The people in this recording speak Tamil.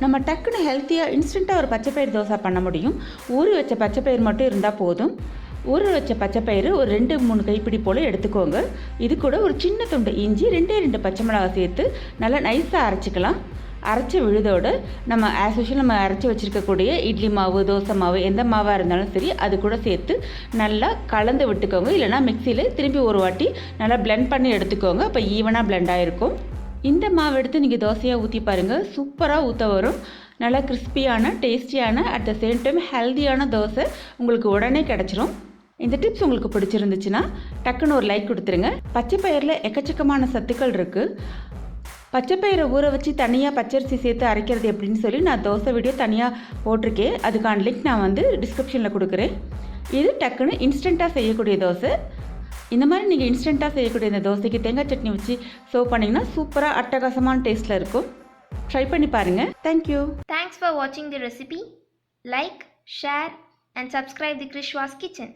நம்ம டக்குன்னு ஹெல்த்தியாக இன்ஸ்டண்ட்டாக ஒரு பச்சைப்பயிறு தோசை பண்ண முடியும். ஊறி வச்ச பச்சைப்பயிறு மட்டும் இருந்தால் போதும். ஊற வச்ச பச்சைப்பயிறு ஒரு 2-3 கைப்பிடி போல் எடுத்துக்கோங்க. இது கூட ஒரு சின்ன துண்டு இஞ்சி, 2 பச்சை மிளகாய் சேர்த்து நல்லா நைஸாக அரைச்சிக்கலாம். அரைச்ச விழுதோடு நம்ம ஆஸ் யூஷுவல் நம்ம அரைச்சி வச்சுருக்கக்கூடிய இட்லி மாவு, தோசை மாவு எந்த மாவாக இருந்தாலும் சரி அது கூட சேர்த்து நல்லா கலந்து விட்டுக்கோங்க. இல்லைனா மிக்சியில் திரும்பி ஒரு வாட்டி நல்லா பிளெண்ட் பண்ணி எடுத்துக்கோங்க. அப்போ ஈவனாக பிளெண்ட் ஆகிருக்கும். இந்த மாவு எடுத்து நீங்கள் தோசையாக ஊற்றி பாருங்கள், சூப்பராக ஊற்ற வரும். நல்லா கிறிஸ்பியான, டேஸ்டியான, அட் த சேம் டைம் ஹெல்த்தியான தோசை உங்களுக்கு உடனே கிடச்சிரும். இந்த டிப்ஸ் உங்களுக்கு பிடிச்சிருந்துச்சுன்னா டக்குன்னு ஒரு லைக் கொடுத்துருங்க. பச்சைப்பயிரில் எக்கச்சக்கமான சத்துக்கள் இருக்குது. பச்சைப்பயிரை ஊற வச்சு தனியாக பச்சரிசி சேர்த்து அரைக்கிறது எப்படின்னு சொல்லி நான் தோசை வீடியோ தனியாக போட்டிருக்கேன். அதுக்கான லிங்க் நான் வந்து டிஸ்கிரிப்ஷனில் கொடுக்குறேன். இது டக்குன்னு இன்ஸ்டண்ட்டாக செய்யக்கூடிய தோசை. இந்த மாதிரி நீங்கள் இன்ஸ்டண்ட்டாக செய்யக்கூடிய இந்த தோசைக்கு தேங்காய் சட்னி வச்சு சர்வ் பண்ணிங்கன்னா சூப்பராக அட்டகாசமான டேஸ்ட்டில் இருக்கும். ட்ரை பண்ணி பாருங்கள். Thank you. Thanks for watching the recipe. Like, share and subscribe the KrishVas Kitchen.